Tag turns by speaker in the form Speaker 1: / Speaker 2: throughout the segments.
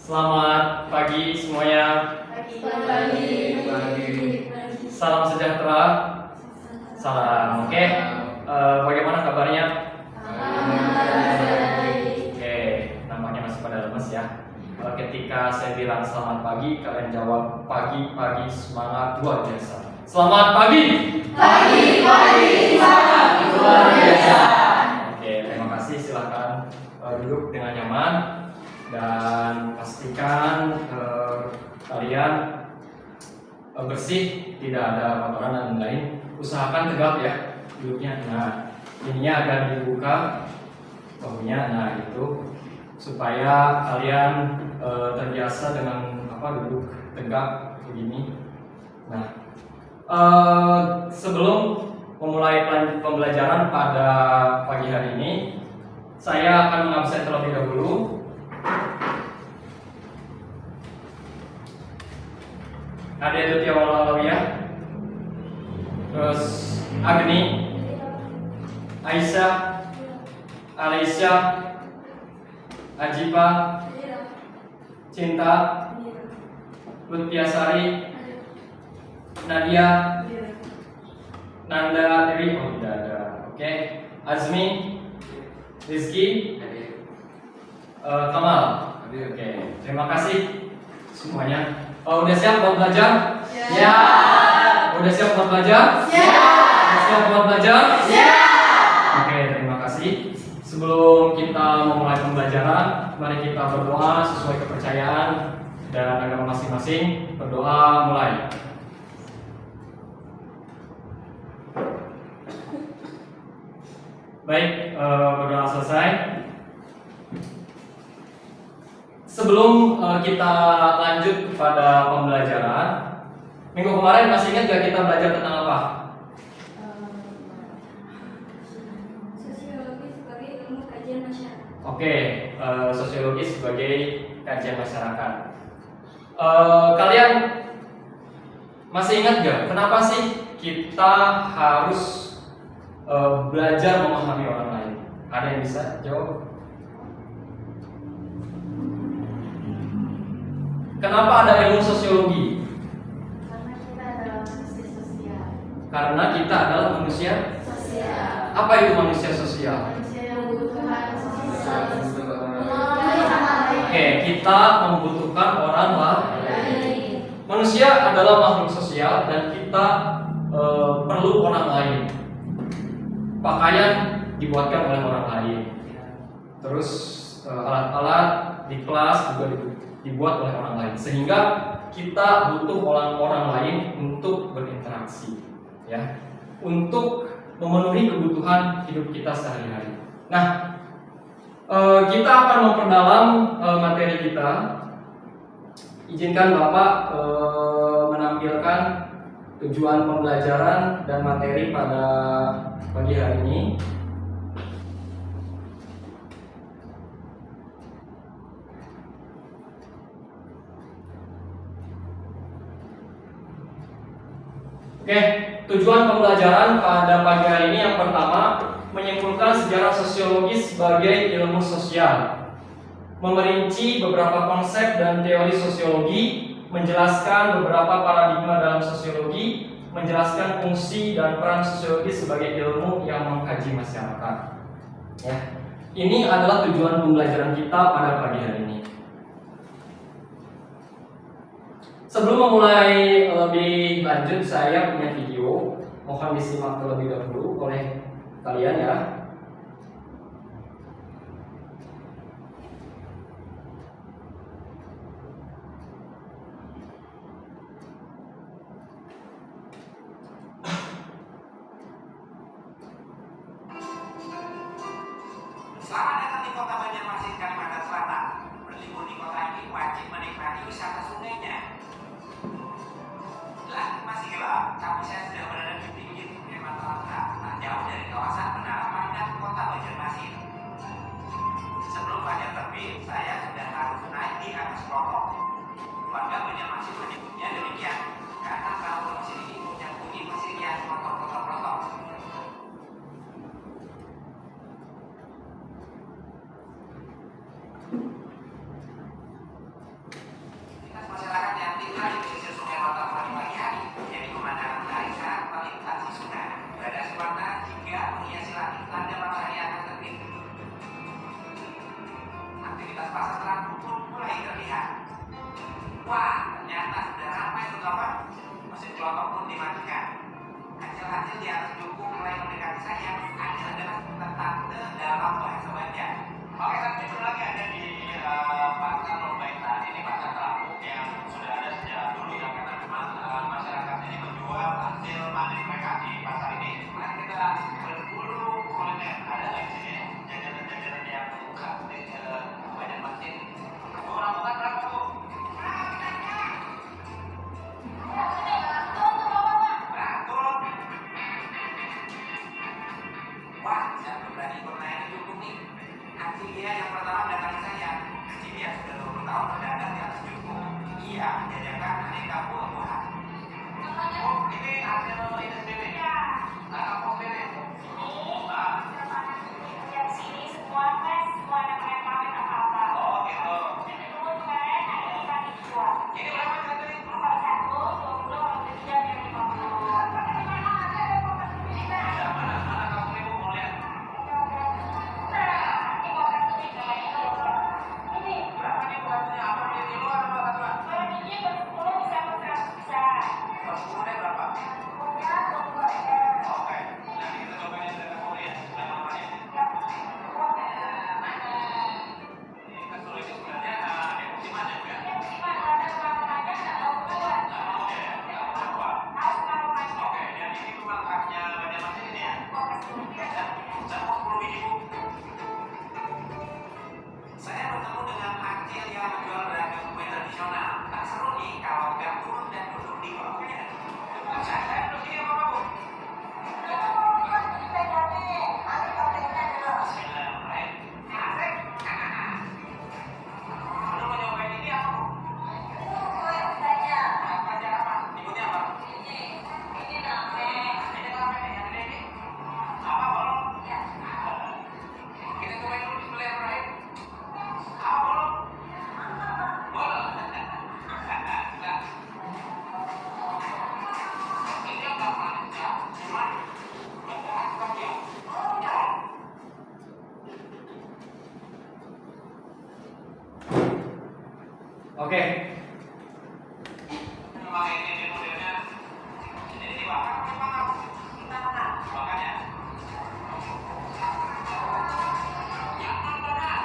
Speaker 1: Selamat pagi semuanya.
Speaker 2: Pagi.
Speaker 1: Salam sejahtera. Salam. Oke. Bagaimana kabarnya? Oke. Nampaknya masih pada lemes ya. Ketika saya bilang selamat pagi, kalian jawab pagi semangat luar biasa. Selamat pagi.
Speaker 2: Pagi semangat luar biasa.
Speaker 1: Oke, terima kasih. Silakan duduk dengan nyaman. Dan pastikan kalian bersih, tidak ada kotoran dan lain-lain. Usahakan tegap ya duduknya. Nah, ininya agar dibuka bahunya. Nah, itu supaya kalian terbiasa dengan duduk tegap begini. Nah, sebelum memulai pembelajaran pada pagi hari ini, saya akan mengabsen terlebih dahulu. Ada Dutia Walalawiyah, terus Agni, Aisyah, Alicia, Ajipa, Cinta, Lutfiasari, Nadia, Nanda Dewi, tidak ada. Oke. Azmi, Rizky, Kamal. Oke. Terima kasih semuanya. Udah siap buat belajar?
Speaker 2: Ya.
Speaker 1: Udah siap buat belajar?
Speaker 2: Ya.
Speaker 1: Udah siap buat belajar?
Speaker 2: Ya.
Speaker 1: Oke, terima kasih. Sebelum kita memulai pembelajaran, mari kita berdoa sesuai kepercayaan dan agama masing-masing. Berdoa mulai. Baik, berdoa selesai. Sebelum kita lanjut kepada pembelajaran, minggu kemarin masih ingat gak kita belajar tentang apa?
Speaker 2: Sosiologi sebagai ilmu kajian masyarakat.
Speaker 1: Oke, sosiologi sebagai kajian masyarakat. Kalian masih ingat gak kenapa sih kita harus belajar memahami orang lain? Ada yang bisa jawab? Kenapa ada ilmu sosiologi?
Speaker 2: Karena kita adalah manusia sosial.
Speaker 1: Karena kita adalah manusia.
Speaker 2: Sosial.
Speaker 1: Apa itu manusia sosial?
Speaker 2: Manusia yang membutuhkan sosial.
Speaker 1: Oke, kita membutuhkan orang lain. Manusia adalah makhluk sosial dan kita perlu orang lain. Pakaian dibuatkan oleh orang lain. Terus alat-alat di kelas juga dibuat oleh orang lain, sehingga kita butuh orang-orang lain untuk berinteraksi, ya, untuk memenuhi kebutuhan hidup kita sehari-hari. Nah, kita akan memperdalam materi kita. Izinkan Bapak menampilkan tujuan pembelajaran dan materi pada pagi hari ini. Oke, tujuan pembelajaran pada pagi hari ini yang pertama, menyimpulkan sejarah sosiologis sebagai ilmu sosial, memerinci beberapa konsep dan teori sosiologi, menjelaskan beberapa paradigma dalam sosiologi, menjelaskan fungsi dan peran sosiologi sebagai ilmu yang mengkaji masyarakat. Ya, ini adalah tujuan pembelajaran kita pada pagi hari ini. Sebelum memulai lebih lanjut, saya punya video, mohon disimak terlebih dahulu oleh kalian ya.
Speaker 3: Selamat datang di Kota Banjarmasin, Kalimantan Selatan. Berlibur di kota ini wajib menikmati wisata sungainya. Langit masih gelap, tapi saya sudah berada di pinggir Sungai Matalangka, tak jauh dari kawasan Menara Pandang Kota Banjarmasin. Sebelum fajar terbit, saya sudah harus naik di atas klotok. Warga Banjarmasin menyebutnya demikian karena perahu mesin ini punya bunyi mesin yang klotok-klotok-klotok. berhasil di atas buku mulai mendekati saya. Acil adalah tante dalam bahasa Banjar. Oke, satu judul lagi ada di pasar Lombaita. Ini pasar terapung yang sudah ada sejak dulu ya, karena memang masyarakat ini menjual hasil panen mereka di pasar ini. Kemudian kita berburu kuliner. Ada nggak di sini jajanan-jajanan yang khas di Banjarmasin? Bu, rambutan berapa bu? Beratur. Wah, siapa berani bermain di dukung nih? Acilia yang pertama datangi saya. Acilia sudah 20 tahun berdagang di atas dukung. Ia menjajakan aneka buah-buahan. Oh, ini hasil ini sendiri? Iya. Kampung sendiri?
Speaker 4: Yang sini semua tes, semua ada panen apa-apa.
Speaker 3: Oh, gitu.
Speaker 4: Itu kemarin ada ikan dijual.
Speaker 3: Ini berapa satu ini?
Speaker 4: Kalau satu, 20, kalau ketiga yang 50.
Speaker 3: Ada mana kampung ibu mau lihat?
Speaker 4: Ini mau kasih ini ke ini.
Speaker 3: Berapa nih bu satunya? Apa beli di luar apa satuan?
Speaker 4: Kalau biji per 10 bisa per 100 bisa.
Speaker 3: Per 10 deh berapa?
Speaker 4: Punya 22 ya.
Speaker 3: Oke. Nanti kita cobain yang sudah kamu lihat. Sebelah mamanya. Ini kesel ini sebenarnya ada musiman ya bu ya?
Speaker 4: Ini gimana? Ada orang aja nggak mau keluar.
Speaker 3: Nggak mau ya? Nggak mau keluar.
Speaker 4: Harus kalau aja.
Speaker 3: Oke, dan ini memang haknya Banjarmasin ini ya?
Speaker 4: Mau kasih ini kan?
Speaker 3: Saya mau 10 biji bu. Saya bertemu dengan Acil yang menjual beragam kue tradisional. Tak seru nih kalau nggak turun dan duduk di bangkunya. Saya duduk sini apa bu? Bismillahirrahmanirrahim. Asik. Lalu mau nyobain ini apa bu? Belajar apa? Ibunya apa? Ini kenapa nih? Yang gede ini? Apa bolong? Kita cobain dulu bismillahirrahmanirrahim. Apa bolong? Bolong. Nah. Ini apa manis ya? Cuman asam ya.
Speaker 1: Oke.
Speaker 3: Memang ini modelnya ini dibakar apa dibakar? Bakar ya? Jangan benar.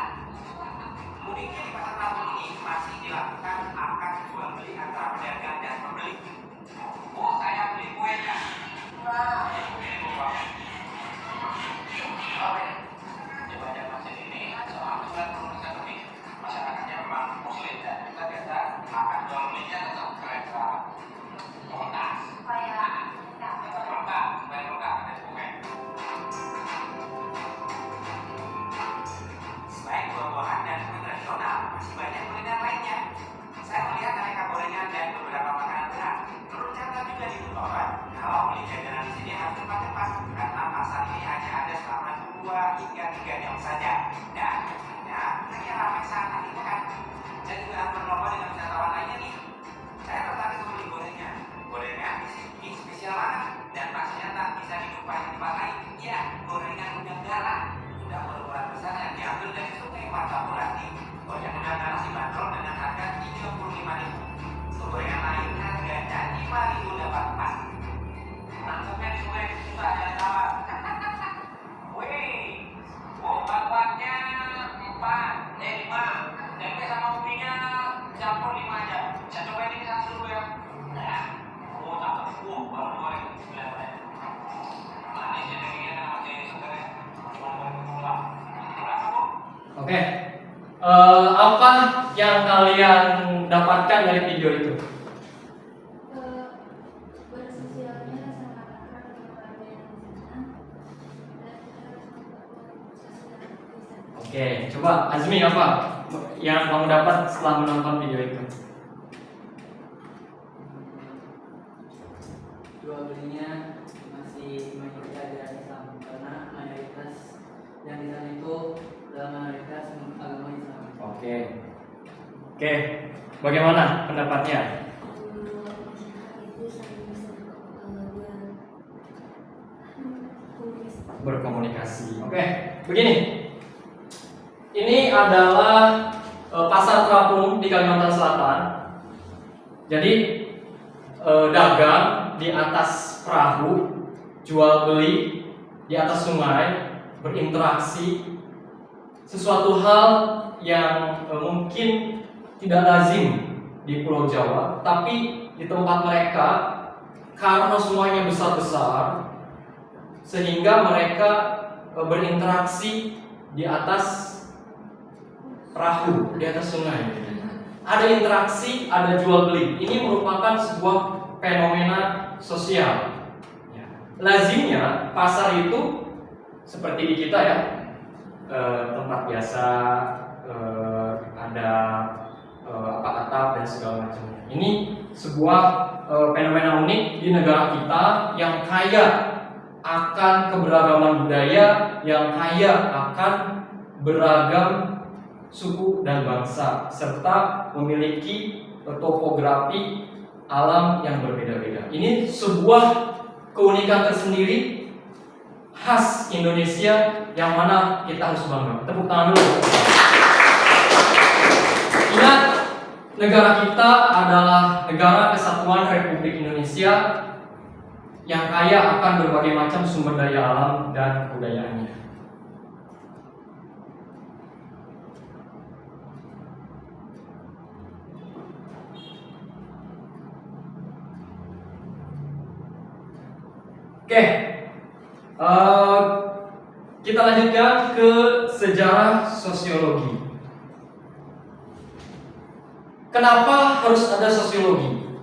Speaker 3: Uniknya di pasar Rabu ini masih dilakukan akad jual beli antara pedagang dan pembeli. Oh, saya beli kuenya. Ini bu Bang. Oke. Di Banjarmasin ini soal surat penulisan ini masyarakatnya memang muslim dan kita biasa akan jual belinya tetap kereta komunitas. Lengkap, supaya lengkap ada dokumen. Selain buah-buahan dan kue tradisional, masih banyak kuliner lainnya. Saya melihat aneka gorengan dan beberapa makanan berat. Perlu catat juga di Butoran, kalau beli jajanan di sini harus cepat-cepat karena pasar ini hanya ada selama 2 hingga 3 jam saja. Dan biasanya hanya ramai saat akhir pekan. Saya juga akan berlomba dengan wisatawan lainnya nih. Saya tertarik membeli gorengan. Gorengan di sini spesial banget dan rasanya tak bisa dijumpai di tempat lain. Ya, gorengan udang galah. Sudah berukuran besar yang diambil dari Sungai Fatahurati. Gorengan udang galah dibanderol dengan harga 35.000. Untuk gorengan lain harganya 5.000 dapat 4. Nangkepnya di sungai juga ada tawar. Wih, obat-obatnya 5. Tempe sama ubinya campur 5 aja. Saya cobain ini satu dulu ya. Nah, oh cakep. Baru goreng. Manis ya dagingnya kan masih segar ya. Cuma goreng kepala. Berapa bu?
Speaker 1: Oke. Apa yang kalian dapatkan dari video itu?
Speaker 2: Bersosialnya sangat akrab dengan warga yang di sana dan kita harus membangun sosial di sana.
Speaker 1: Oke, coba Azmi apa yang kamu dapat setelah menonton video itu?
Speaker 5: Jual belinya masih mayoritas ajaran Islam karena mayoritas yang di sana itu dalam mayoritas agama Islam.
Speaker 1: Oke. Oke, bagaimana pendapatnya?
Speaker 2: Masyarakat itu saling bisa
Speaker 1: Berkomunikasi. Oke, begini. Ini adalah pasar terapung di Kalimantan Selatan. Jadi dagang di atas perahu jual beli di atas sungai, berinteraksi, sesuatu hal yang mungkin tidak lazim di Pulau Jawa, tapi di tempat mereka karena semuanya besar-besar sehingga mereka berinteraksi di atas perahu, di atas sungai. Ada interaksi, ada jual beli. Ini merupakan sebuah fenomena sosial. Lazimnya pasar itu seperti di kita ya, tempat biasa, ada atap dan segala macamnya. Ini sebuah fenomena unik di negara kita yang kaya akan keberagaman budaya, yang kaya akan beragam suku dan bangsa, serta memiliki topografi alam yang berbeda-beda. Ini sebuah keunikan tersendiri khas Indonesia yang mana kita harus bangga. Tepuk tangan dulu. Ingat, negara kita adalah negara kesatuan Republik Indonesia yang kaya akan berbagai macam sumber daya alam dan kebudayaannya. Oke, kita lanjutkan ke sejarah sosiologi. Kenapa harus ada sosiologi?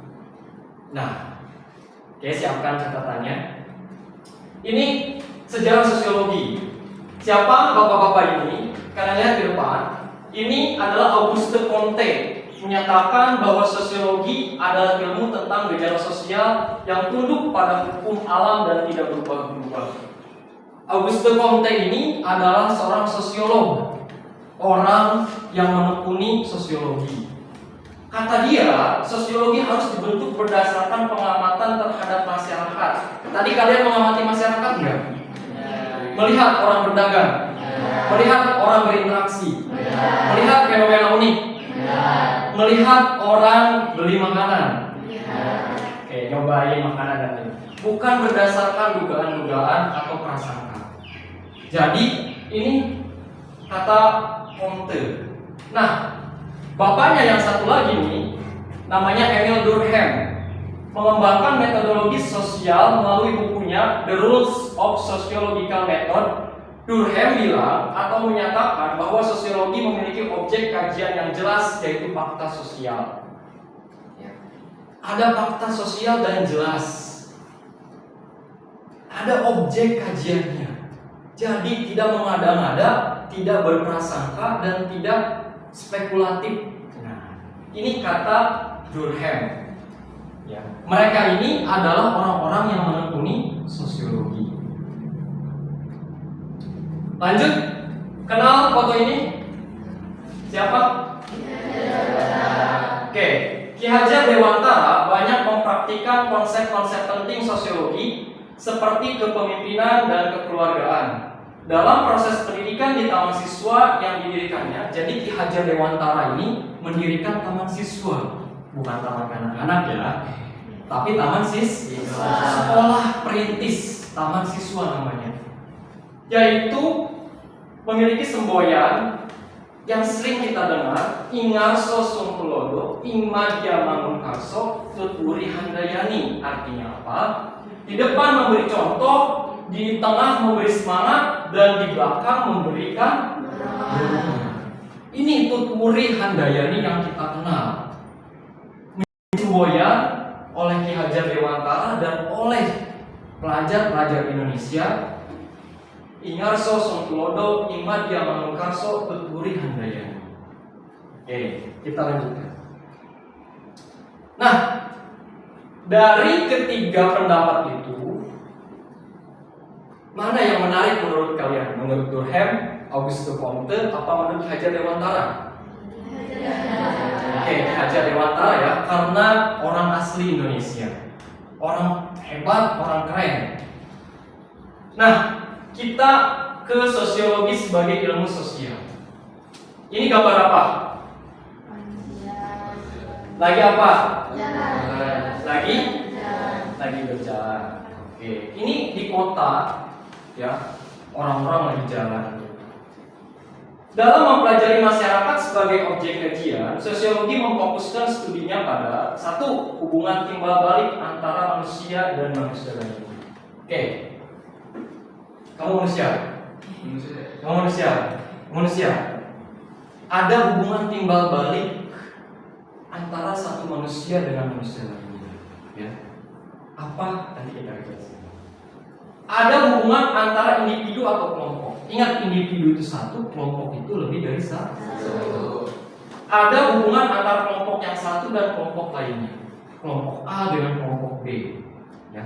Speaker 1: Nah, oke, siapkan catatannya. Ini sejarah sosiologi. Siapa bapak-bapak ini? Kalian lihat di depan. Ini adalah Auguste Comte, menyatakan bahwa sosiologi adalah ilmu tentang gejala sosial yang tunduk pada hukum alam dan tidak berubah-ubah. Auguste Comte ini adalah seorang sosiolog, orang yang menekuni sosiologi. Kata dia, sosiologi harus dibentuk berdasarkan pengamatan terhadap masyarakat. Tadi kalian mengamati masyarakat nggak? Melihat orang berdagang, melihat orang berinteraksi, melihat fenomena unik, melihat orang beli makanan. Oke, nyobain makanan dan ini. Bukan berdasarkan dugaan-dugaan atau prasangka. Jadi ini kata Comte. Nah, bapaknya yang satu lagi nih namanya Emile Durkheim, mengembangkan metodologi sosial melalui bukunya The Rules of Sociological Method. Durkheim bilang atau menyatakan bahwa sosiologi memiliki objek kajian yang jelas, yaitu fakta sosial. Ada fakta sosial dan jelas. Ada objek kajiannya. Jadi tidak mengada-ngada, tidak berprasangka, dan tidak spekulatif. Nah, ini kata Durkheim. Ya. Mereka ini adalah orang-orang yang menekuni sosiologi. Lanjut, kenal foto ini? Siapa? Oke, Ki Hajar Dewantara banyak mempraktikkan konsep-konsep penting sosiologi seperti kepemimpinan dan kekeluargaan dalam proses pendidikan di taman siswa yang didirikannya. Jadi Ki Hajar Dewantara ini mendirikan taman siswa, bukan taman anak-anak ya, tapi taman siswa, sekolah perintis, taman siswa namanya. Yaitu memiliki semboyan yang sering kita dengar, Ingarso Sungkulodo, Imadya Mangunkarso, Tuturi Handayani. Artinya apa? Di depan memberi contoh, di tengah memberi semangat, dan di belakang memberikan dorongan. Ini Tuturi Handayani yang kita kenal. Semboyan oleh Ki Hajar Dewantara dan oleh pelajar-pelajar Indonesia, Ingarso Sungkulodo, Imadya Mangunkarso, Tuturi Handayani. Oke, kita lanjutkan. Nah, dari ketiga pendapat itu, mana yang menarik menurut kalian? Menurut Durkheim, Auguste Comte, apa menurut Ki Hajar Dewantara? Oke, Ki Hajar Dewantara ya, karena orang asli Indonesia, orang hebat, orang keren. Nah, kita ke sosiologi sebagai ilmu sosial. Ini gambar apa? Lagi apa? Lagi berjalan. Oke, ini di kota, ya, orang-orang lagi jalan. Dalam mempelajari masyarakat sebagai objek kajian, sosiologi memfokuskan studinya pada satu, hubungan timbal balik antara manusia dan manusia lainnya. Oke, kamu manusia, kamu manusia. Ada hubungan timbal balik antara satu manusia dengan manusia lainnya. Ya, apa? Nanti kita jelaskan. Ada hubungan antara individu atau kelompok. Ingat, individu itu satu, kelompok itu lebih dari satu. Ada hubungan antara kelompok yang satu dan kelompok lainnya. Kelompok A dengan kelompok B. Ya.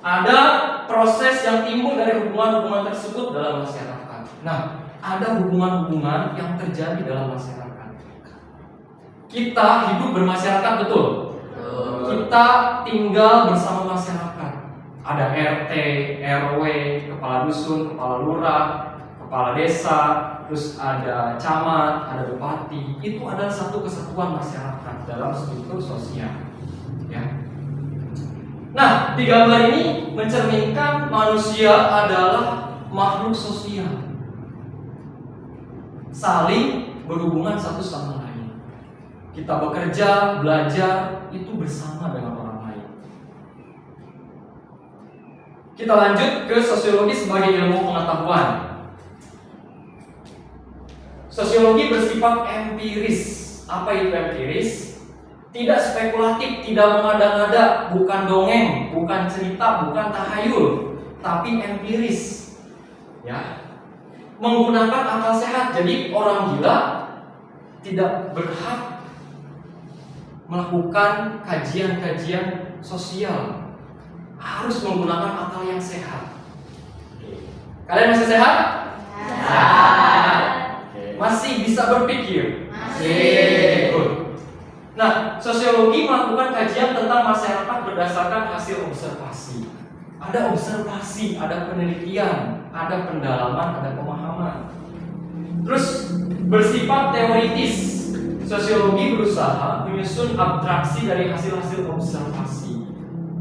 Speaker 1: Ada proses yang timbul dari hubungan-hubungan tersebut dalam masyarakat. Nah, ada hubungan-hubungan yang terjadi dalam masyarakat. Kita hidup bermasyarakat, betul? Kita tinggal bersama masyarakat. Ada RT, RW, kepala dusun, kepala lurah, kepala desa, terus ada camat, ada bupati. Itu adalah satu kesatuan masyarakat dalam struktur sosial. Ya. Nah, di gambar ini mencerminkan manusia adalah makhluk sosial, saling berhubungan satu sama lain. Kita bekerja, belajar itu bersama dengan orang lain. Kita lanjut ke sosiologi sebagai ilmu pengetahuan. Sosiologi bersifat empiris. Apa itu empiris? Tidak spekulatif, tidak mengada-ngada, bukan dongeng, bukan cerita, bukan tahayul, tapi empiris. Ya. Menggunakan akal sehat. Jadi orang gila tidak berhak melakukan kajian-kajian sosial. Harus menggunakan akal yang sehat. Kalian masih sehat? Sehat. Masih bisa berpikir? Masih. Good. Nah, sosiologi melakukan kajian tentang masyarakat berdasarkan hasil observasi. Ada observasi, ada penelitian, ada pendalaman, ada pemahaman. Terus bersifat teoritis. Sosiologi berusaha menyusun abstraksi dari hasil-hasil observasi.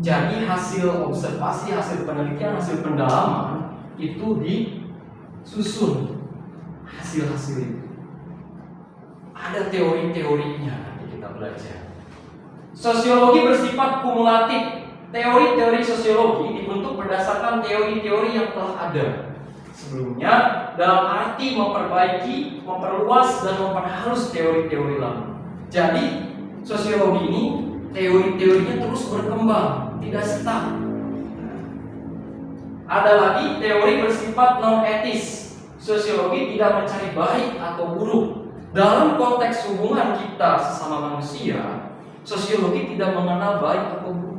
Speaker 1: Jadi hasil observasi, hasil penelitian, hasil pendalaman itu disusun hasil-hasil itu. Ada teori-teorinya, nanti kita belajar. Sosiologi bersifat kumulatif. Teori-teori sosiologi dibentuk berdasarkan teori-teori yang telah ada sebelumnya, dalam arti memperbaiki, memperluas, dan memperhalus teori-teori lama. Jadi sosiologi ini teori-teorinya terus berkembang, tidak stuck. Ada lagi teori bersifat non-etis. Sosiologi tidak mencari baik atau buruk. Dalam konteks hubungan kita sesama manusia, sosiologi tidak mengenal baik atau buruk.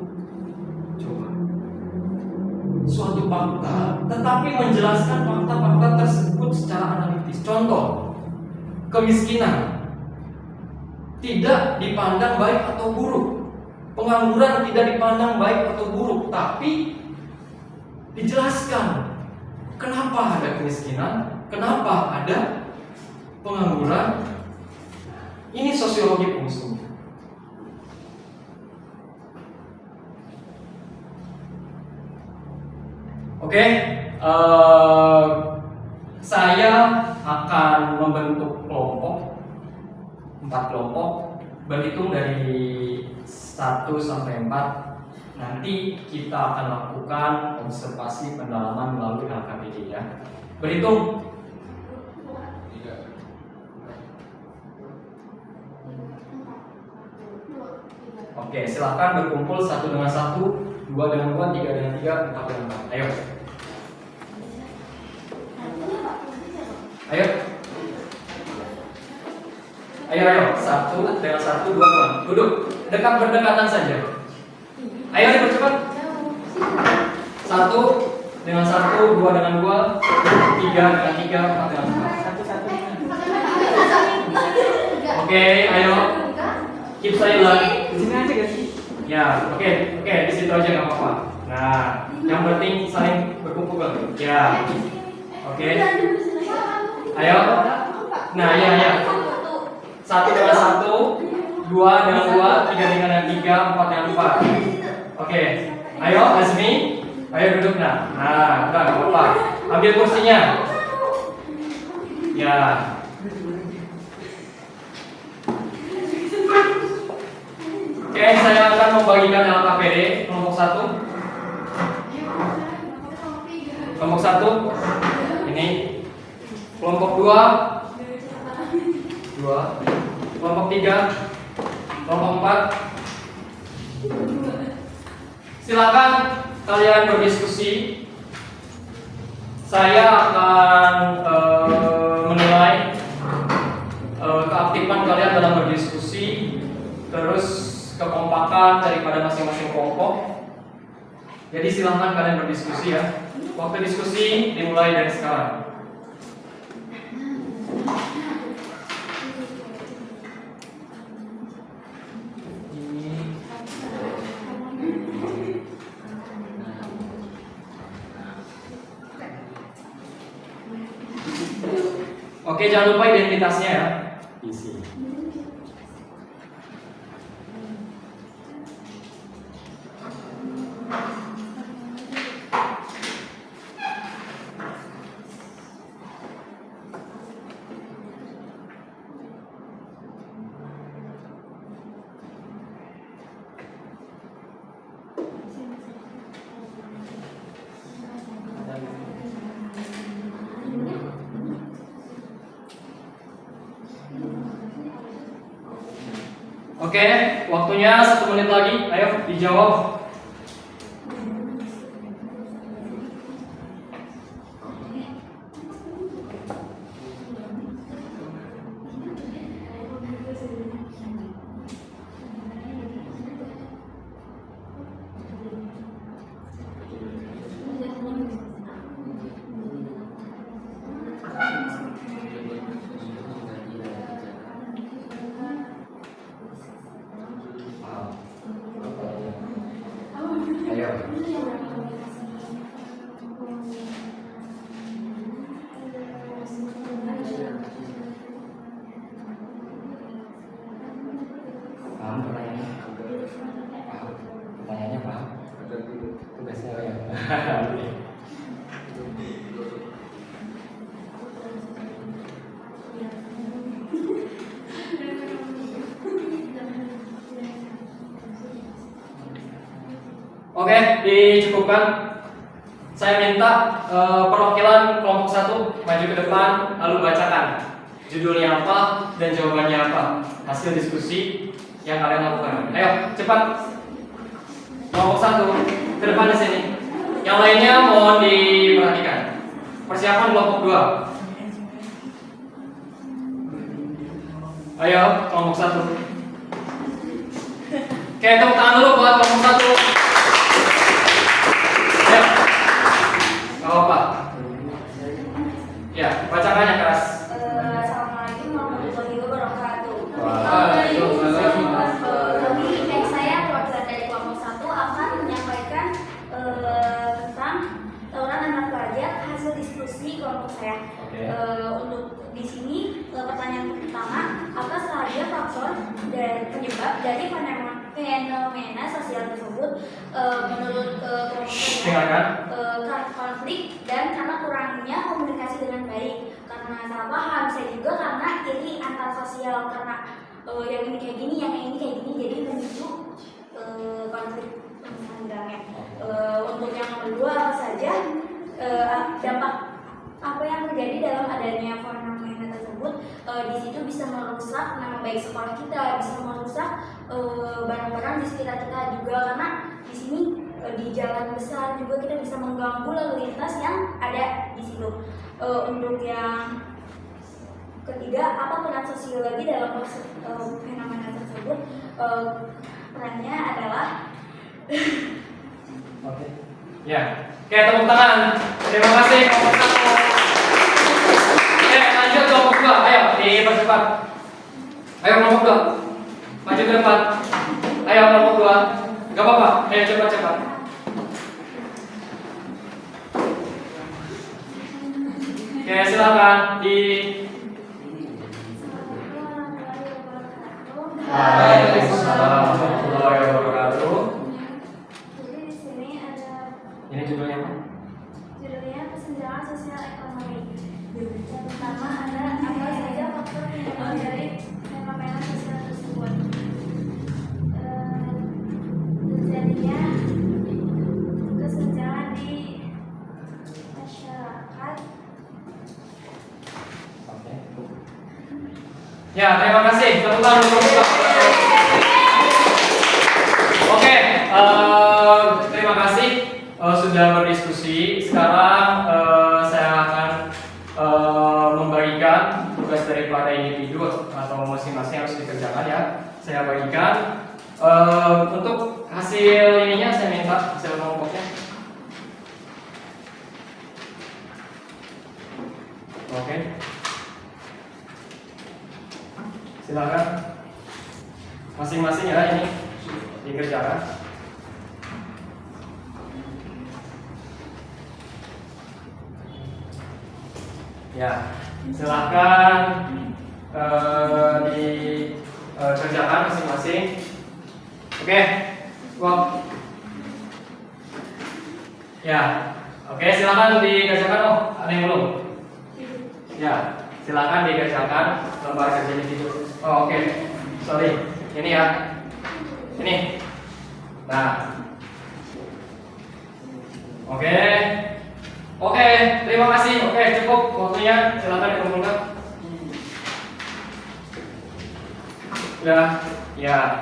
Speaker 1: Coba. Suatu fakta, tetapi menjelaskan fakta-fakta tersebut secara analitis. Contoh, kemiskinan tidak dipandang baik atau buruk. Pengangguran tidak dipandang baik atau buruk, tapi dijelaskan kenapa ada kemiskinan, kenapa ada pengangguran. Ini sosiologi fungsinya. Oke, saya akan membentuk kelompok, 4 kelompok, berhitung dari 1 sampai 4. Nanti kita akan lakukan observasi pendalaman melalui LKPD ya. Berhitung. Oke, silakan berkumpul 1 dengan 1, 2 dengan 2, 3 dengan 3, 4 dengan 4. Ayo. Ayo. Ayo. 1 dengan 1, 2 dengan 2. Duduk. Dekat berdekatan saja. Ayo dipercepat. 1 dengan 1, 2 dengan 2, 3 dengan 3, 4 dengan 4. Oke, ayo. Keep silent.
Speaker 5: Di sini aja gak sih?
Speaker 1: Ya, oke, di situ aja nggak apa-apa. Nah, yang penting saling berkumpul. Ya, oke. Ayo. Nah, ya. 1 dengan 1, 2 dengan 2, 3 dengan 3, 4 dengan 4. Oke, ayo Azmi. Ayo duduk nah. Nah, udah nggak apa-apa. Ambil kursinya. Ya. Oke, saya akan membagikan LKPD kelompok 1. Kelompok 1 ini. Kelompok 2. Kelompok 3. Kelompok 4. Silakan kalian berdiskusi. Saya akan menilai keaktifan kalian dalam berdiskusi, terus kekompakan daripada masing-masing kelompok. Jadi silakan kalian berdiskusi ya. Waktu diskusi dimulai dari sekarang. Oke, jangan lupa identitasnya ya. Isi. Oke, waktunya 1 menit lagi. Ayo dijawab. Ayo. Paham pertanyaannya? Paham. Pertanyaannya paham? Tugasnya ya. Oke, dicukupkan. Saya minta perwakilan kelompok 1 maju ke depan lalu bacakan judulnya apa dan jawabannya apa. Hasil diskusi yang kalian lakukan. Ayo, cepat. Kelompok 1 ke depan di sini. Yang lainnya mohon diperhatikan. Persiapan kelompok 2. Ayo, kelompok 1. Oke, tepuk tangan dulu buat kelompok 1. Ya, gak apa-apa. Ya, bacakannya keras.
Speaker 2: Assalamualaikum warahmatullahi wabarakatuh.
Speaker 1: Waalaikumsalam.
Speaker 2: Saya perwakilan dari kelompok 1 akan menyampaikan tentang tawuran antar pelajar hasil diskusi kelompok saya.
Speaker 1: Oke.
Speaker 2: Untuk di sini pertanyaan pertama, apa saja faktor dan penyebab dari fenomena sosial tersebut menurut kelompok saya?
Speaker 1: Dengarkan.
Speaker 2: Konflik dan karena kurangnya komunikasi dengan baik, karena salah paham, saya juga karena iri antar sosial, karena yang ini kayak gini, yang ini kayak gini, jadi memicu konflik misalnya. Untuk yang kedua, apa saja dampak apa yang terjadi dalam adanya fenomena tersebut? Di situ bisa merusak nama baik sekolah kita, bisa merusak barang-barang di sekitar kita juga, karena di sini di jalan besar juga kita bisa mengganggu lalu lintas yang ada di situ. Untuk yang ketiga, apa peran sosiologi dalam fenomena tersebut? Perannya adalah
Speaker 1: Oke. Ya. Oke, tepuk tangan. Terima kasih kelompok 1. Oke, lanjut kelompok 2. Ayo, dipercepat. Ayo kelompok 2. Maju ke depan. Ayo kelompok 2. Gak apa-apa. Ayo cepat-cepat. Oke, silakan di Waalaikumsalam warahmatullahi wabarakatuh.
Speaker 2: jadi di sini ada
Speaker 1: Ini judulnya
Speaker 2: Judulnya kesenjangan sosial ekonomi. Yang pertama ada apa saja faktor penyebab dari fenomena sosial tersebut. Terjadinya kesenjangan di masyarakat.
Speaker 1: Oke. Ya, terima kasih. Tepuk tangan untuk Bapak. Oke, terima kasih sudah berdiskusi. Sekarang saya akan membagikan tugas daripada individu atau masing-masing harus dikerjakan ya. Saya bagikan untuk hasil ininya saya minta hasil kelompoknya. Oke. Silakan masing-masing ya ini dikerjakan. Ya, silakan dikerjakan masing-masing. Oke, wow. Ya, oke silakan dikerjakan. Oh, ada yang belum? Ya, silakan dikerjakan lembar kerjanya itu. Oh, oke, sorry. Ini ya, ini. Nah, oke. Oke, terima kasih. Oke, cukup waktunya. Silakan dikumpulkan. Ya.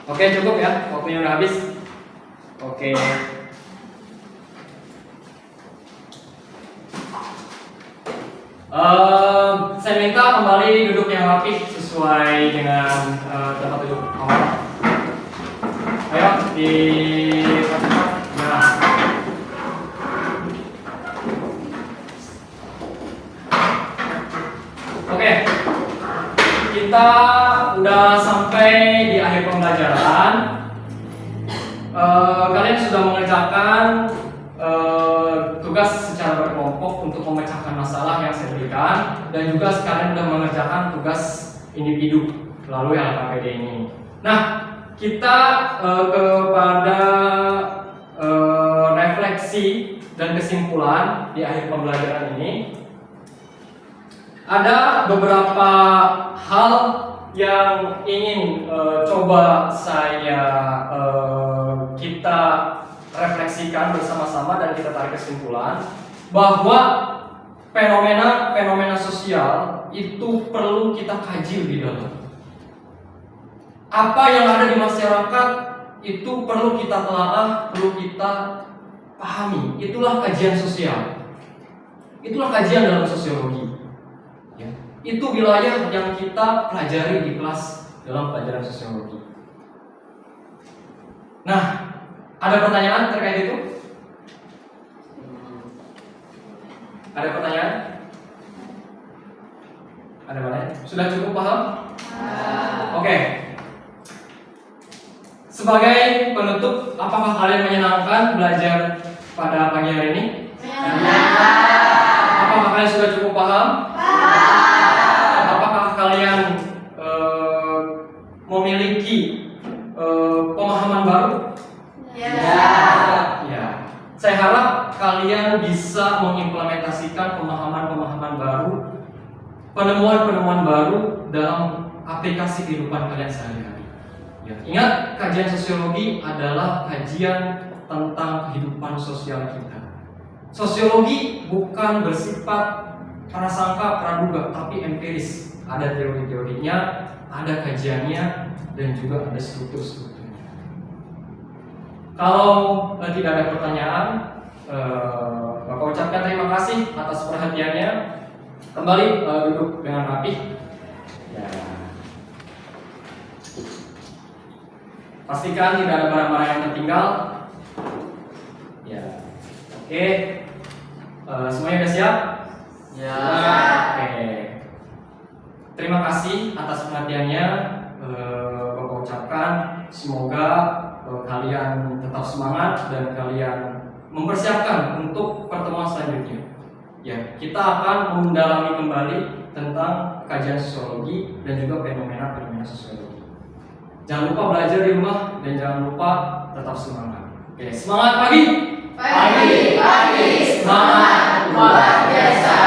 Speaker 1: Oke, cukup ya. Waktunya udah habis. Oke. Saya minta kembali duduk yang rapi sesuai dengan tempat duduk awal. Ayo di nah. Oke. Kita udah sampai di akhir pembelajaran. Kalian sudah mengerjakan tugas secara berkelompok untuk memecahkan masalah yang saya berikan, dan juga sekalian sudah mengerjakan tugas individu melalui LKPD ini. Nah, kita kepada refleksi dan kesimpulan di akhir pembelajaran ini. Ada beberapa hal yang ingin coba saya kita refleksikan bersama-sama dan kita tarik kesimpulan bahwa fenomena sosial itu perlu kita kaji lebih dalam. Apa yang ada di masyarakat itu perlu kita telaah, perlu kita pahami. Itulah kajian sosial. Itulah kajian dalam sosiologi. Ya. Itu wilayah yang kita pelajari di kelas dalam pelajaran sosiologi. Nah, ada pertanyaan terkait itu? Ada pertanyaan? Ada pertanyaan? Sudah cukup paham? Oke. Sebagai penutup, apakah kalian menyenangkan belajar pada pagi hari ini? Apakah kalian sudah cukup paham? Apakah kalian memiliki pemahaman baru? Ya. Saya harap kalian bisa mengimplementasikan pemahaman-pemahaman baru, penemuan-penemuan baru dalam aplikasi kehidupan kalian sehari-hari. Ya. Ingat, kajian sosiologi adalah kajian tentang kehidupan sosial kita. Sosiologi bukan bersifat prasangka, praduga, tapi empiris. Ada teori-teorinya, ada kajiannya, dan juga ada struktur-strukturnya. Kalau tidak ada pertanyaan, Bapak ucapkan terima kasih atas perhatiannya. Kembali duduk dengan rapi. Ya. Pastikan tidak ada barang-barang yang tertinggal. Ya. Oke. Semuanya sudah siap?
Speaker 5: Ya.
Speaker 1: Oke. Terima kasih atas perhatiannya. Bapak ucapkan semoga kalian tetap semangat dan kalian mempersiapkan untuk pertemuan selanjutnya. Ya, kita akan mendalami kembali tentang kajian sosiologi dan juga fenomena-fenomena sosiologi. Jangan lupa belajar di rumah dan jangan lupa tetap semangat. Oke, semangat pagi.
Speaker 6: Pagi, semangat luar biasa.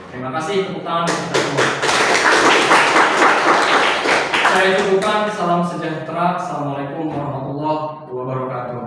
Speaker 1: Terima kasih, tepuk tangan untuk kita semua. Saya cukupkan, salam sejahtera. Assalamualaikum warahmatullahi wabarakatuh.